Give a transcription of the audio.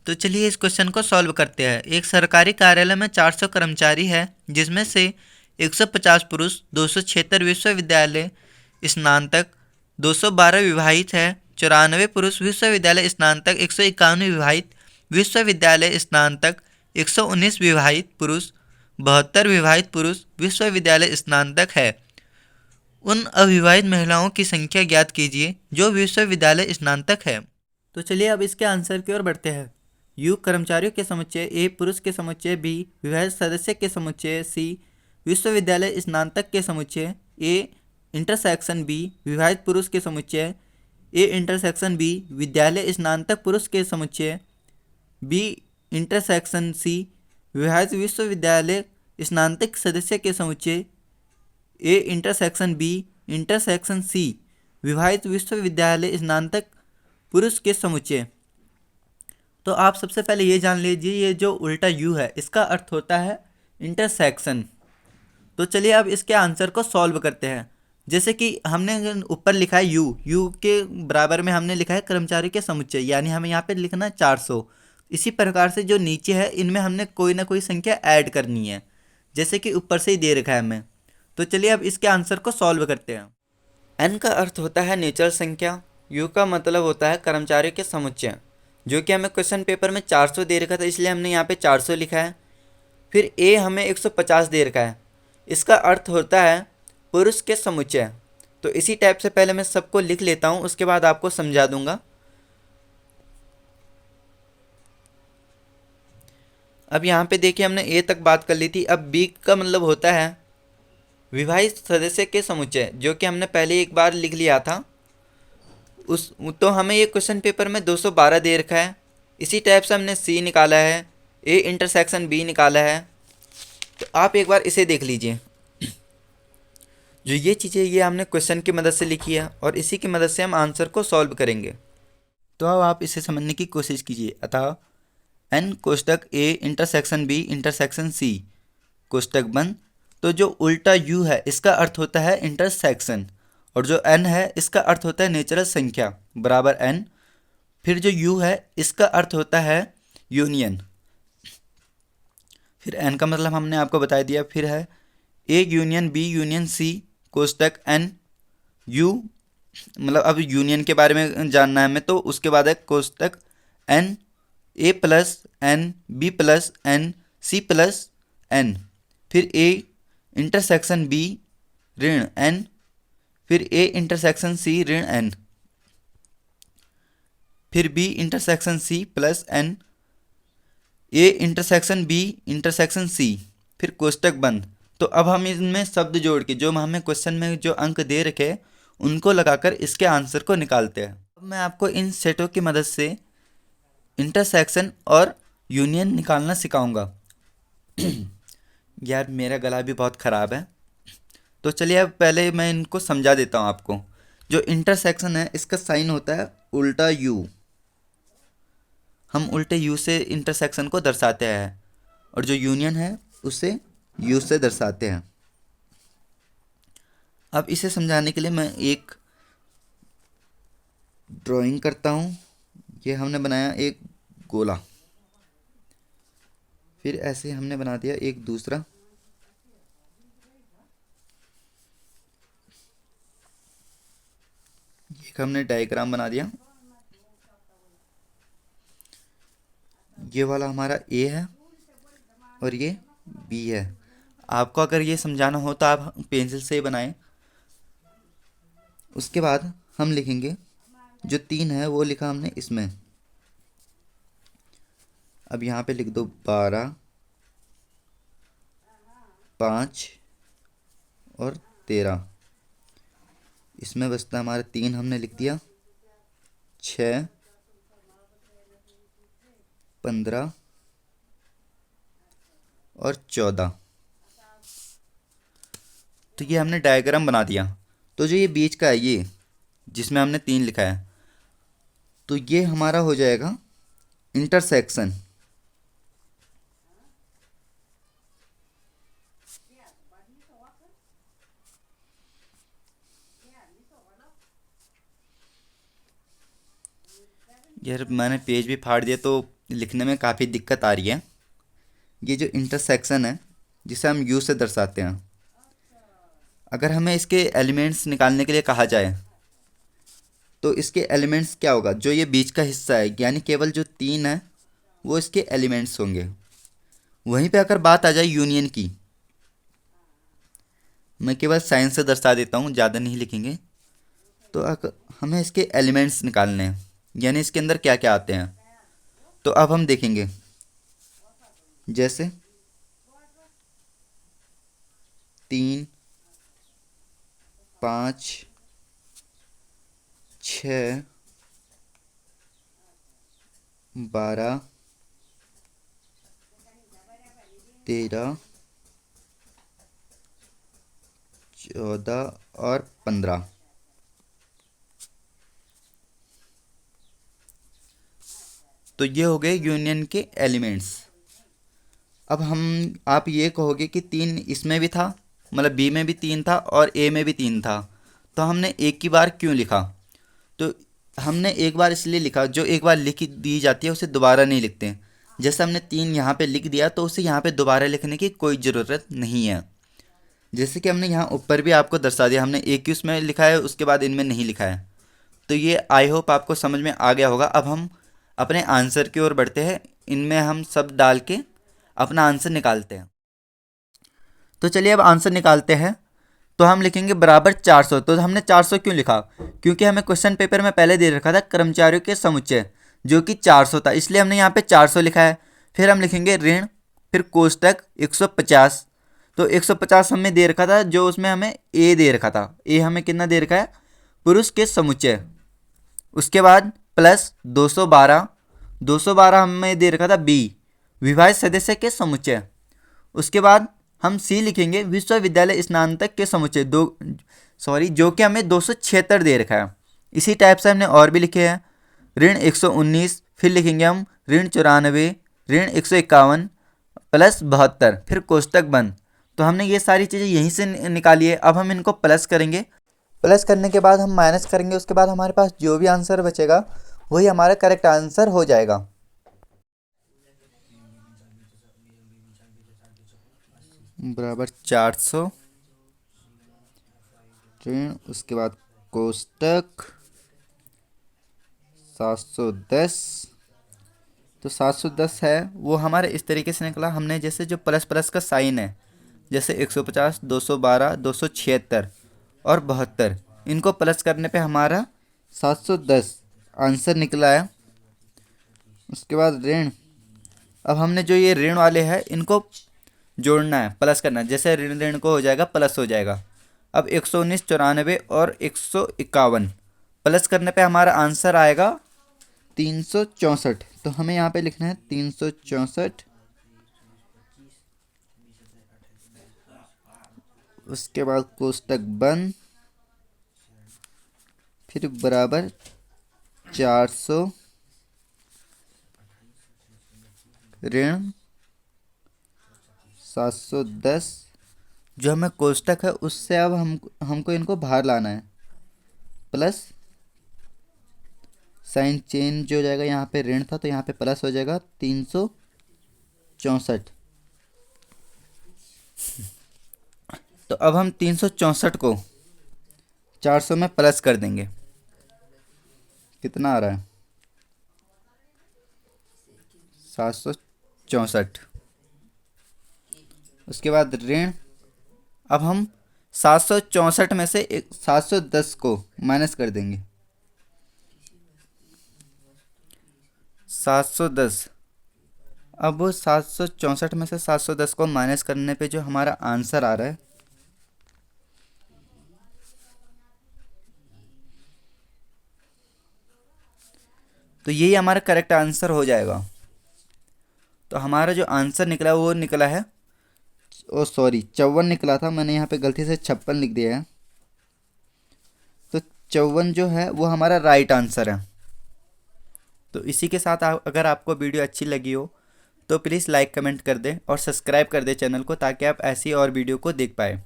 तो चलिए इस क्वेश्चन को सॉल्व करते हैं। एक सरकारी कार्यालय में 400 कर्मचारी है, जिसमें से 150 पुरुष, 276 विश्वविद्यालय स्नातक, 212 विवाहित है, 94 पुरुष विश्वविद्यालय स्नातक, 151 विवाहित विश्वविद्यालय स्नातक, 119 विवाहित पुरुष, 72 विवाहित पुरुष विश्वविद्यालय स्नातक है। उन अविवाहित महिलाओं की संख्या ज्ञात कीजिए जो विश्वविद्यालय स्नातक है। तो चलिए अब इसके आंसर की ओर बढ़ते हैं। यू कर्मचारियों के समुच्चय, ए पुरुष के समुच्चय, बी विवाहित सदस्य के समुच्चय, सी विश्वविद्यालय स्नातक के समुच्चय, ए इंटरसेक्शन बी विवाहित पुरुष के समुच्चय, ए इंटरसेक्शन बी विद्यालय स्नातक पुरुष के समुच्चय, बी इंटरसेक्शन सी विवाहित विश्वविद्यालय स्नातक सदस्य के समुच्चय, A intersection B intersection C विवाहित विश्वविद्यालय स्नातक पुरुष के समुच्चय। तो आप सबसे पहले ये जान लीजिए, ये जो उल्टा यू है इसका अर्थ होता है इंटरसेक्शन। तो चलिए अब इसके आंसर को सॉल्व करते हैं। जैसे कि हमने ऊपर लिखा है यू के बराबर में हमने लिखा है कर्मचारी के समुच्चय, यानी हमें यहाँ पे लिखना है 400। इसी प्रकार से जो नीचे है इनमें हमने कोई ना कोई संख्या ऐड करनी है, जैसे कि ऊपर से ही दे रखा है हमें। तो चलिए अब इसके आंसर को सॉल्व करते हैं। एन का अर्थ होता है नेचुरल संख्या, यू का मतलब होता है कर्मचारी के समुच्चय, जो कि हमें क्वेश्चन पेपर में 400 दे रखा था, इसलिए हमने यहाँ पे 400 लिखा है। फिर ए हमें 150 दे रखा है, इसका अर्थ होता है पुरुष के समुच्चय। तो इसी टाइप से पहले मैं सबको लिख लेता हूँ, उसके बाद आपको समझा दूंगा। अब यहाँ पे देखिए हमने ए तक बात कर ली थी। अब बी का मतलब होता है विवाहित सदस्य के समुच्चय, जो कि हमने पहले एक बार लिख लिया था। उस तो हमें ये क्वेश्चन पेपर में 212 दे रखा है। इसी टाइप से हमने सी निकाला है, ए इंटरसेक्शन बी निकाला है। तो आप एक बार इसे देख लीजिए। जो ये चीज़ें ये हमने क्वेश्चन की मदद से लिखी है और इसी की मदद से हम आंसर को सॉल्व करेंगे। तो अब आप इसे समझने की कोशिश कीजिए। अतः एन कोष्टक A intersection B intersection C कोष्टक बंद। तो जो उल्टा यू है इसका अर्थ होता है इंटरसेक्शन, और जो एन है इसका अर्थ होता है नेचुरल संख्या बराबर एन। फिर जो यू है इसका अर्थ होता है यूनियन। फिर एन का मतलब हमने आपको बता दिया। फिर है A union B union C कोष्टक एन यू, मतलब अब यूनियन के बारे में जानना है हमें, तो उसके बाद है कोष्टक N A plus N B plus N C plus N. फिर ए इंटरसेक्शन बी ऋण एन, फिर ए इंटरसेक्शन सी ऋण एन, फिर B intersection C plus N, A intersection B intersection C, फिर कोष्टक बंद। तो अब हम इनमें शब्द जोड़ के जो हमें क्वेश्चन में जो अंक दे रखे उनको लगाकर इसके आंसर को निकालते हैं। अब मैं आपको इन सेटों की मदद से इंटरसेक्शन और यूनियन निकालना सिखाऊंगा। यार मेरा गला भी बहुत ख़राब है, तो चलिए अब पहले मैं इनको समझा देता हूँ आपको। जो इंटरसेक्शन है इसका साइन होता है उल्टा यू। हम उल्टे यू से इंटरसेक्शन को दर्शाते हैं, और जो यूनियन है उसे यू से दर्शाते हैं। अब इसे समझाने के लिए मैं एक ड्राइंग करता हूँ। ये हमने बनाया एक गोला, फिर ऐसे हमने बना दिया एक दूसरा, एक हमने डायग्राम बना दिया। ये वाला हमारा ए है और ये बी है। आपको अगर ये समझाना हो तो आप पेंसिल से ही बनाएं। उसके बाद हम लिखेंगे जो 3 है वो लिखा हमने इसमें। अब यहाँ पे लिख दो 12, 5 और 13। इसमें बचता हमारा 3 हमने लिख दिया, 6, 15 और 14। तो ये हमने डायग्राम बना दिया। तो जो ये बीच का है ये जिसमें हमने 3 लिखा है, तो ये हमारा हो जाएगा इंटरसेक्शन। यार मैंने पेज भी फाड़ दिया तो लिखने में काफ़ी दिक्कत आ रही है। ये जो इंटरसेक्शन है जिसे हम यू से दर्शाते हैं, अगर हमें इसके एलिमेंट्स निकालने के लिए कहा जाए तो इसके एलिमेंट्स क्या होगा, जो ये बीच का हिस्सा है यानी केवल जो 3 है वो इसके एलिमेंट्स होंगे। वहीं पे अगर बात आ जाए यूनियन की, मैं केवल साइन से दर्शा देता हूँ, ज़्यादा नहीं लिखेंगे। तो अगर हमें इसके एलिमेंट्स निकालने हैं यानी इसके अंदर क्या क्या आते हैं, तो अब हम देखेंगे जैसे 3, 5, 6, 12, 13, 14 और 15। तो ये हो गए यूनियन के एलिमेंट्स। अब आप ये कहोगे कि 3 इसमें भी था, मतलब बी में भी 3 था और ए में भी 3 था, तो हमने एक ही बार क्यों लिखा? तो हमने एक बार इसलिए लिखा, जो एक बार लिख दी जाती है उसे दोबारा नहीं लिखते। जैसे हमने 3 यहाँ पे लिख दिया तो उसे यहाँ पे दोबारा लिखने की कोई ज़रूरत नहीं है। जैसे कि हमने यहाँ ऊपर भी आपको दर्शा दिया, हमने एक ही उसमें लिखा है, उसके बाद इनमें नहीं लिखा है। तो ये आई होप आपको समझ में आ गया होगा। अब हम अपने आंसर की ओर बढ़ते हैं, इनमें हम सब डाल के अपना आंसर निकालते हैं। तो चलिए अब आंसर निकालते हैं। तो हम लिखेंगे बराबर 400। तो हमने 400 क्यों लिखा? क्योंकि हमें क्वेश्चन पेपर में पहले दे रखा था कर्मचारियों के समुच्चय जो कि 400 था, इसलिए हमने यहाँ पे 400 लिखा है। फिर हम लिखेंगे ऋण, फिर कोष्टक 150। तो 150 हमें दे रखा था, जो उसमें हमें ए दे रखा था। ए हमें कितना दे रखा है? पुरुष के समुच्चय। उसके बाद प्लस 212। 212 हमें दे रखा था बी, विभाज्य सदस्य के समुच्चय। उसके बाद हम सी लिखेंगे विश्वविद्यालय स्नातक के समुच्चय जो कि हमें 276 दे रखा है। इसी टाइप से हमने और भी लिखे हैं। ऋण 119, फिर लिखेंगे हम ऋण 94, ऋण 151 प्लस 72, फिर कोष्टक बंद। तो हमने ये सारी चीज़ें यहीं से निकाली है। अब हम इनको प्लस करेंगे। प्लस करने के बाद हम माइनस करेंगे। उसके बाद हमारे पास जो भी आंसर बचेगा वही हमारा करेक्ट आंसर हो जाएगा। बराबर 400 ऋण, उसके बाद कोष्टक 710। तो 710 है वो हमारे इस तरीके से निकला। हमने जैसे जो प्लस प्लस का साइन है, जैसे 150, 212, 276 और 72, इनको प्लस करने पे हमारा 710 आंसर निकला है। उसके बाद ऋण, अब हमने जो ये ऋण वाले हैं इनको जोड़ना है, प्लस करना है। जैसे ऋण ऋण को हो जाएगा प्लस हो जाएगा। अब 119, 94 और 151 प्लस करने पे हमारा आंसर आएगा 364। तो हमें यहाँ पे लिखना है 364। उसके बाद कोष्टक बंद, फिर बराबर 400 ऋण 710। जो हमें कोष्टक है उससे अब हमको इनको बाहर लाना है। प्लस साइन चेंज हो जाएगा, यहाँ पे ऋण था तो यहाँ पे प्लस हो जाएगा 364। तो अब हम 364 को 400 में प्लस कर देंगे। कितना आ रहा है? 764। उसके बाद ऋण, अब हम 764 में से 710 को माइनस कर देंगे। 710, अब वो 764 में से 710 को माइनस करने पे जो हमारा आंसर आ रहा है, तो यही हमारा करेक्ट आंसर हो जाएगा। तो हमारा जो आंसर निकला वो निकला है, ओ सॉरी 54 निकला था, मैंने यहाँ पे गलती से 56 लिख दिया है। तो 54 जो है वो हमारा राइट आंसर है। तो इसी के साथ अगर आपको वीडियो अच्छी लगी हो तो प्लीज़ लाइक कमेंट कर दें और सब्सक्राइब कर दें चैनल को, ताकि आप ऐसी और वीडियो को देख पाएँ।